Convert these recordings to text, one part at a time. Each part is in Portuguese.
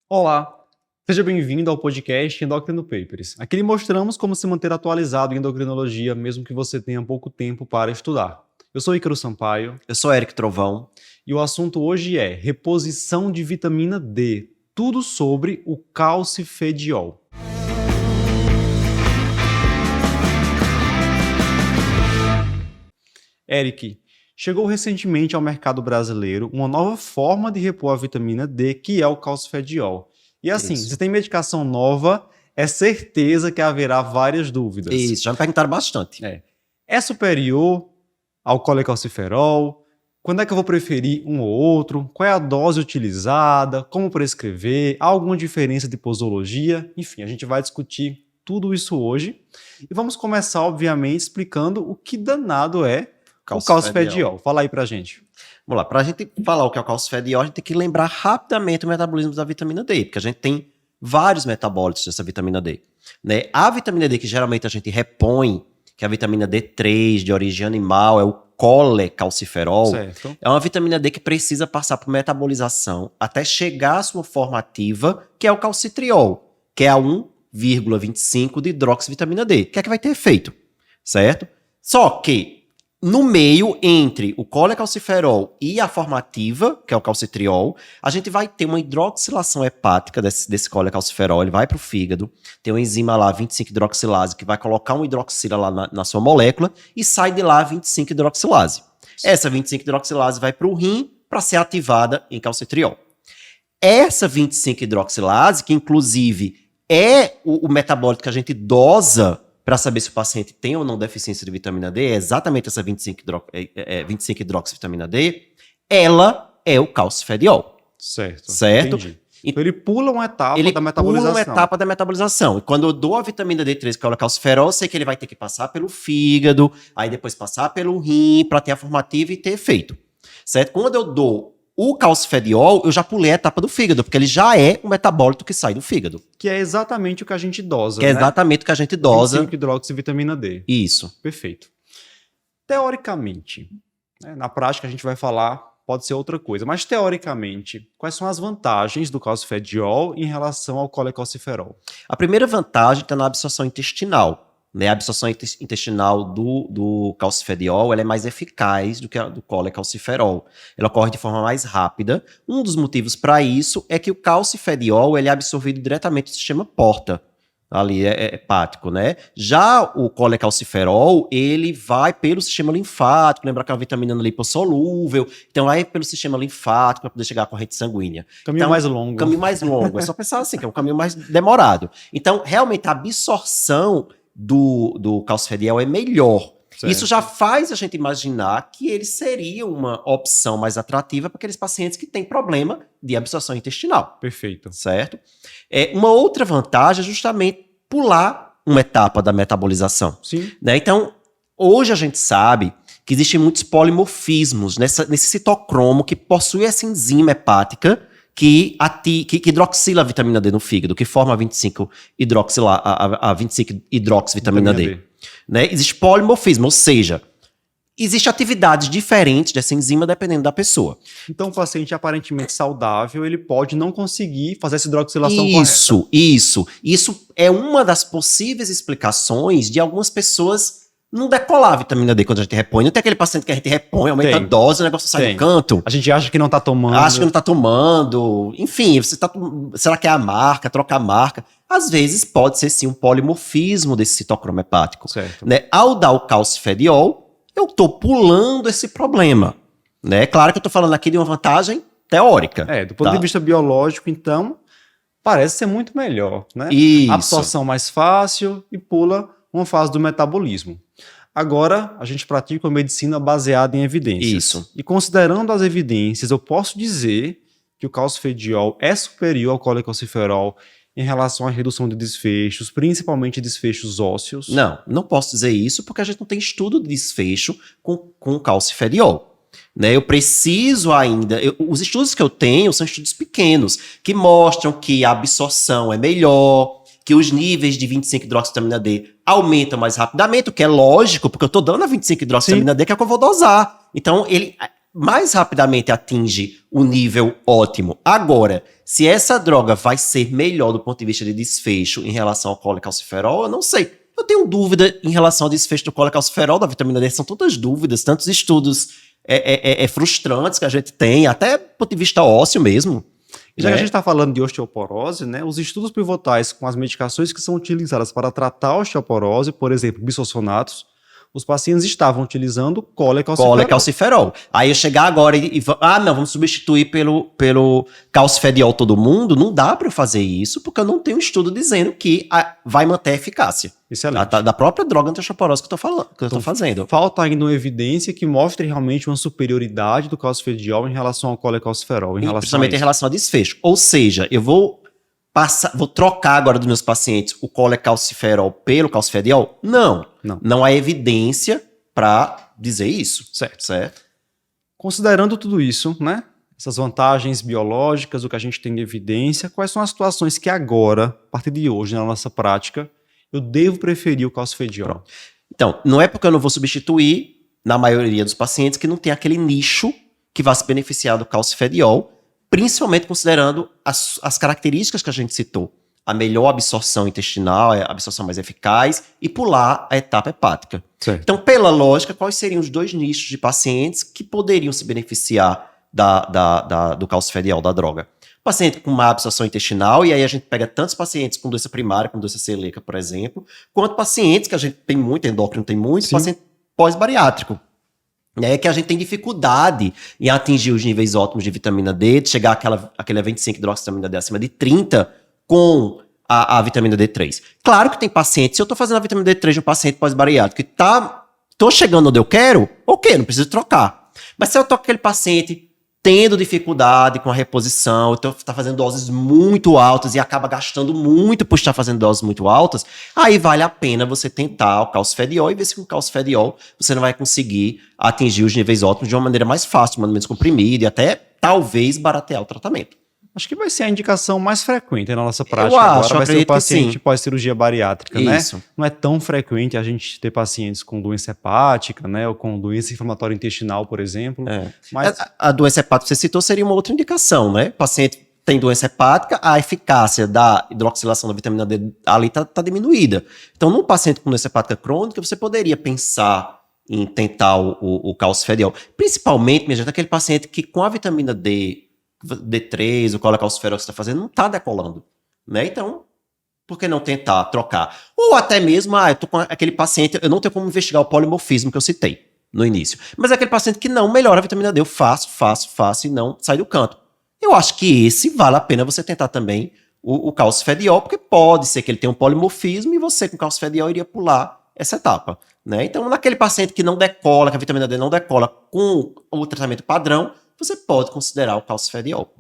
Olá, seja bem-vindo ao podcast Endocrino Papers. Aqui lhe mostramos como se manter atualizado em endocrinologia, mesmo que você tenha pouco tempo para estudar. Eu sou Ícaro Sampaio. Eu sou Eric Trovão. E o assunto hoje é reposição de vitamina D. Tudo sobre o calcifediol. Eric, chegou recentemente ao mercado brasileiro uma nova forma de repor a vitamina D, que é o calcifediol. E assim, se tem medicação nova, é certeza que haverá várias dúvidas. Isso, já me perguntaram bastante. É superior ao colecalciferol? Quando é que eu vou preferir um ou outro? Qual é a dose utilizada? Como prescrever? Há alguma diferença de posologia? Enfim, a gente vai discutir tudo isso hoje. E vamos começar, obviamente, explicando o que danado é o calcifediol. Fala aí pra gente. Vamos lá, pra gente falar o que é o calcifediol, a gente tem que lembrar rapidamente o metabolismo da vitamina D, porque a gente tem vários metabólitos dessa vitamina D. Né? A vitamina D que geralmente a gente repõe, que é a vitamina D3 de origem animal, é o colecalciferol, é uma vitamina D que precisa passar por metabolização até chegar à sua forma ativa, que é o calcitriol, que é a 1,25 de hidroxivitamina D. O que é que vai ter efeito? Certo? Só que no meio, entre o colecalciferol e a forma ativa, que é o calcitriol, a gente vai ter uma hidroxilação hepática desse colecalciferol, ele vai para o fígado, tem uma enzima lá, 25-hidroxilase, que vai colocar um hidroxila lá na sua molécula e sai de lá 25-hidroxilase. Essa 25-hidroxilase vai para o rim para ser ativada em calcitriol. Essa 25-hidroxilase, que inclusive é o metabólito que a gente dosa para saber se o paciente tem ou não deficiência de vitamina D, é exatamente essa 25-hidroxivitamina D, ela é o calcifediol. Certo? Entendi. Então ele pula uma etapa da metabolização. Ele pula uma etapa da metabolização. E quando eu dou a vitamina D3, que é o calciferol, eu sei que ele vai ter que passar pelo fígado, aí depois passar pelo rim, para ter a formativa e ter efeito. Certo? Quando eu dou o calcifediol, eu já pulei a etapa do fígado, porque ele já é um metabólito que sai do fígado. Que é exatamente o que a gente dosa, Que é exatamente o que a gente dosa. 25-hidroxivitamina D. Isso. Perfeito. Teoricamente, na prática a gente vai falar, pode ser outra coisa, mas teoricamente, quais são as vantagens do calcifediol em relação ao colecalciferol? A primeira vantagem está na absorção intestinal. Né, a absorção intestinal do calcifediol ela é mais eficaz do que a do colecalciferol. Ela ocorre de forma mais rápida. Um dos motivos para isso é que o calcifediol ele é absorvido diretamente do sistema porta, ali é hepático, né? Já o colecalciferol, ele vai pelo sistema linfático, lembra que é uma vitamina lipossolúvel, então vai pelo sistema linfático para poder chegar à corrente sanguínea. Caminho mais longo. Caminho mais longo, é só pensar assim, que é um caminho mais demorado. Então, realmente, a absorção do calcifediol é melhor. Certo. Isso já faz a gente imaginar que ele seria uma opção mais atrativa para aqueles pacientes que têm problema de absorção intestinal. Perfeito. Certo? Uma outra vantagem é justamente pular uma etapa da metabolização. Sim. Né? Então, hoje a gente sabe que existem muitos polimorfismos nesse citocromo que possui essa enzima hepática que hidroxila a vitamina D no fígado, que forma a 25-hidroxivitamina D. Né? Existe polimorfismo, ou seja, existe atividades diferentes dessa enzima dependendo da pessoa. Então, o paciente aparentemente saudável, ele pode não conseguir fazer essa hidroxilação correta. Isso é uma das possíveis explicações de algumas pessoas não decolar a vitamina D quando a gente repõe. Não tem aquele paciente que a gente repõe, aumenta a dose, o negócio sai do canto. A gente acha que não tá tomando. Acha que não tá tomando. Enfim, será que é a marca, trocar a marca? Às vezes pode ser sim um polimorfismo desse citocromo hepático. Certo. Né? Ao dar o calcifediol, eu tô pulando esse problema. Né? Claro que eu tô falando aqui de uma vantagem teórica. Do ponto de vista biológico, então, parece ser muito melhor. Né? Isso. Absorção mais fácil e pula uma fase do metabolismo. Agora, a gente pratica uma medicina baseada em evidências. Isso. E considerando as evidências, eu posso dizer que o calcifediol é superior ao colecalciferol em relação à redução de desfechos, principalmente desfechos ósseos? Não posso dizer isso porque a gente não tem estudo de desfecho com calcifediol. Né? Eu preciso ainda... os estudos que eu tenho são estudos pequenos, que mostram que a absorção é melhor, que os níveis de 25-hidroxivitamina D aumentam mais rapidamente, o que é lógico, porque eu estou dando a 25-hidroxivitamina D, que é o que eu vou dosar. Então, mais rapidamente atinge o nível ótimo. Agora, se essa droga vai ser melhor do ponto de vista de desfecho em relação ao colecalciferol, eu não sei. Eu tenho dúvida em relação ao desfecho do colecalciferol, da vitamina D. São tantas dúvidas, tantos estudos frustrantes que a gente tem, até do ponto de vista ósseo mesmo. Já que a gente está falando de osteoporose, né, os estudos pivotais com as medicações que são utilizadas para tratar a osteoporose, por exemplo, bisfosfonatos, os pacientes estavam utilizando colecalciferol. Aí eu chegar agora não, vamos substituir pelo calcifediol todo mundo, não dá para eu fazer isso, porque eu não tenho estudo dizendo que vai manter a eficácia. Excelente. Da própria droga anti-osteoporose que eu tô fazendo. Falta ainda uma evidência que mostre realmente uma superioridade do calcifediol em relação ao colecalciferol. Principalmente em relação a desfecho. Ou seja, eu vou trocar agora dos meus pacientes o colecalciferol pelo calcifediol? Não há evidência para dizer isso. Certo. Considerando tudo isso, né? Essas vantagens biológicas, o que a gente tem de evidência, quais são as situações que agora, a partir de hoje, na nossa prática, eu devo preferir o calcifediol? Pronto. Então, não é porque eu não vou substituir, na maioria dos pacientes, que não tem aquele nicho que vai se beneficiar do calcifediol, principalmente considerando as características que a gente citou. A melhor absorção intestinal, a absorção mais eficaz, e pular a etapa hepática. Certo. Então, pela lógica, quais seriam os dois nichos de pacientes que poderiam se beneficiar do calcifediol, da droga? Paciente com má absorção intestinal, e aí a gente pega tantos pacientes com doença primária, com doença celíaca, por exemplo, quanto pacientes que a gente tem muito, endócrino tem muito, paciente pós-bariátrico. É que a gente tem dificuldade em atingir os níveis ótimos de vitamina D, de chegar àquele 25 hidroxivitamina D acima de 30 com a vitamina D3. Claro que tem pacientes, se eu estou fazendo a vitamina D3 de um paciente pós-bariátrico que estou chegando onde eu quero, ok, não preciso trocar. Mas se eu estou com aquele paciente tendo dificuldade com a reposição, então está fazendo doses muito altas e acaba gastando muito por estar fazendo doses muito altas, aí vale a pena você tentar o calcifediol e ver se com o calcifediol você não vai conseguir atingir os níveis ótimos de uma maneira mais fácil, de uma maneira menos comprimida e até talvez baratear o tratamento. Acho que vai ser a indicação mais frequente na nossa prática. Eu agora acho, vai ser o paciente sim. pós-cirurgia bariátrica, Isso. né? Não é tão frequente a gente ter pacientes com doença hepática, né? Ou com doença inflamatória intestinal, por exemplo. Mas A doença hepática que você citou seria uma outra indicação, né? O paciente tem doença hepática, a eficácia da hidroxilação da vitamina D ali tá diminuída. Então, num paciente com doença hepática crônica, você poderia pensar em tentar o calcifediol. Principalmente, minha gente, aquele paciente que com a vitamina D3, o colecalciferol que você está fazendo, não está decolando, né? Então, por que não tentar trocar? Ou até mesmo, eu tô com aquele paciente, eu não tenho como investigar o polimorfismo que eu citei no início, mas é aquele paciente que não melhora a vitamina D, eu faço e não sai do canto. Eu acho que esse vale a pena você tentar também o calcifediol, porque pode ser que ele tenha um polimorfismo e você com calcifediol iria pular essa etapa, né? Então, naquele paciente que não decola, que a vitamina D não decola com o tratamento padrão, você pode considerar o calcifediol.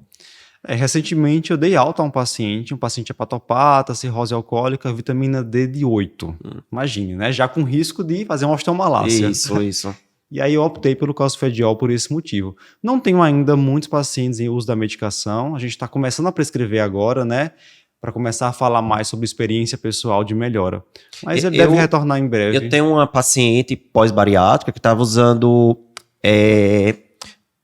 Recentemente eu dei alta a um paciente hepatopata, cirrose alcoólica, vitamina D de 8. Imagine, né? Já com risco de fazer uma osteomalácia. Isso. E aí eu optei pelo calcifediol por esse motivo. Não tenho ainda muitos pacientes em uso da medicação, a gente está começando a prescrever agora, né? Para começar a falar mais sobre experiência pessoal de melhora. Mas ele deve retornar em breve. Eu tenho uma paciente pós-bariátrica que estava usando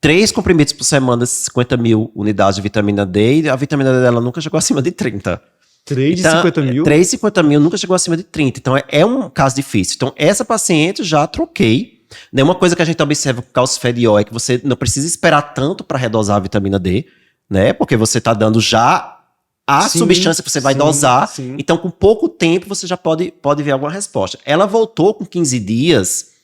3 comprimidos por semana, 50 mil unidades de vitamina D, e a vitamina D dela nunca chegou acima de 30. 3 de 50 mil? 3 de 50 mil nunca chegou acima de 30. Então, é um caso difícil. Então, essa paciente já troquei. Uma coisa que a gente observa com o calcifediol é que você não precisa esperar tanto para redosar a vitamina D, né? Porque você está dando já a substância que você vai dosar. Sim. Então, com pouco tempo, você já pode ver alguma resposta. Ela voltou com 15 dias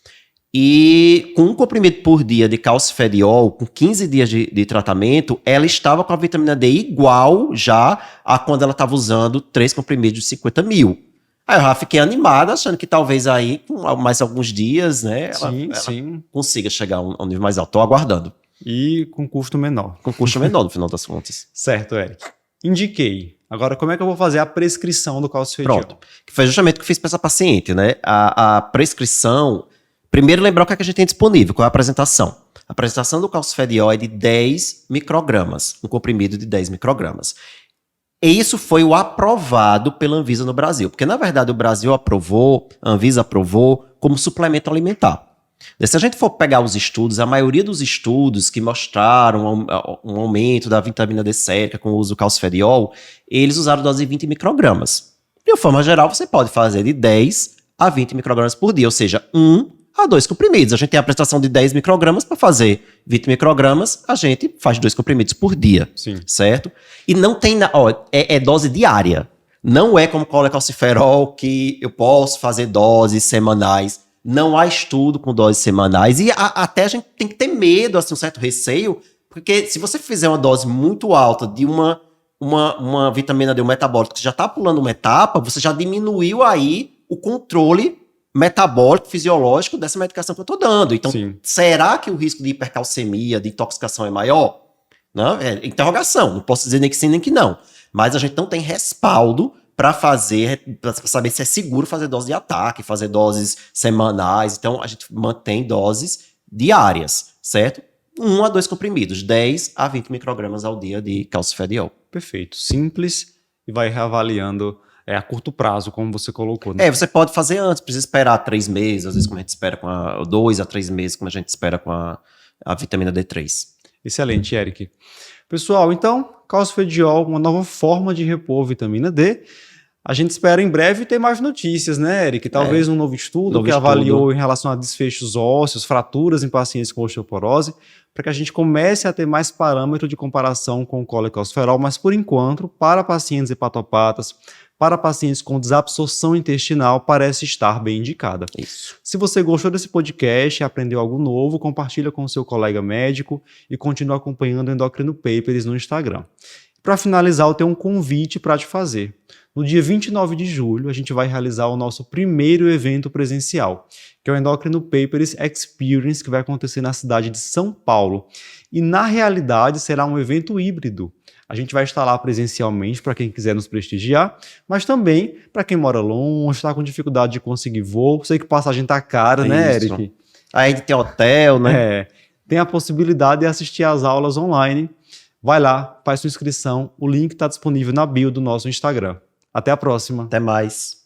e com 1 comprimido por dia de calcifediol, com 15 dias de tratamento, ela estava com a vitamina D igual já a quando ela estava usando 3 comprimidos de 50 mil. Aí eu já fiquei animada, achando que talvez aí, com mais alguns dias, né, ela consiga chegar a um nível mais alto. Estou aguardando. E com custo menor. Com custo menor, no final das contas. Certo, Eric. Indiquei. Agora, como é que eu vou fazer a prescrição do calcifediol? Pronto. Que foi justamente o que eu fiz para essa paciente, né? A prescrição... Primeiro, lembrar o que a gente tem disponível, qual é a apresentação. A apresentação do calcifediol é de 10 microgramas, um comprimido de 10 microgramas. E isso foi o aprovado pela Anvisa no Brasil, porque, na verdade, o Brasil aprovou, a Anvisa aprovou como suplemento alimentar. Se a gente for pegar os estudos, a maioria dos estudos que mostraram um aumento da vitamina D sérica com o uso do calcifediol, eles usaram dose de 20 microgramas. De uma forma geral, você pode fazer de 10 a 20 microgramas por dia, ou seja, 1 a 2 comprimidos. A gente tem a prestação de 10 microgramas para fazer 20 microgramas, a gente faz 2 comprimidos por dia, Sim. certo? E não tem, é dose diária. Não é como colecalciferol que eu posso fazer doses semanais. Não há estudo com doses semanais e até a gente tem que ter medo, assim, um certo receio, porque se você fizer uma dose muito alta de uma vitamina D, um metabólico que já está pulando uma etapa, você já diminuiu aí o controle metabólico, fisiológico dessa medicação que eu estou dando. Então, Sim. será que o risco de hipercalcemia, de intoxicação é maior? Não, é interrogação, não posso dizer nem que sim nem que não. Mas a gente não tem respaldo para saber se é seguro fazer dose de ataque, fazer doses semanais. Então, a gente mantém doses diárias, certo? 1 a 2 comprimidos, 10 a 20 microgramas ao dia de calcifediol. Perfeito. Simples e vai reavaliando a curto prazo, como você colocou. Né? Você pode fazer antes, precisa esperar 3 meses, às vezes como a gente espera com 2 a 3 meses, como a gente espera com a vitamina D3. Excelente, Eric. Pessoal, então, calcifediol, uma nova forma de repor vitamina D. A gente espera em breve ter mais notícias, né, Eric? Talvez um novo estudo que avaliou em relação a desfechos ósseos, fraturas em pacientes com osteoporose, para que a gente comece a ter mais parâmetro de comparação com o colecalciferol, mas por enquanto, para pacientes hepatopatas, para pacientes com desabsorção intestinal, parece estar bem indicada. Isso. Se você gostou desse podcast e aprendeu algo novo, compartilha com o seu colega médico e continue acompanhando o Endocrino Papers no Instagram. Para finalizar, eu tenho um convite para te fazer. No dia 29 de julho, a gente vai realizar o nosso primeiro evento presencial, que é o Endocrino Papers Experience, que vai acontecer na cidade de São Paulo. E, na realidade, será um evento híbrido. A gente vai estar lá presencialmente para quem quiser nos prestigiar, mas também para quem mora longe, está com dificuldade de conseguir voo. Sei que passagem está cara, né, Eric? Aí tem hotel, né? Tem a possibilidade de assistir às aulas online. Vai lá, faz sua inscrição. O link está disponível na bio do nosso Instagram. Até a próxima. Até mais.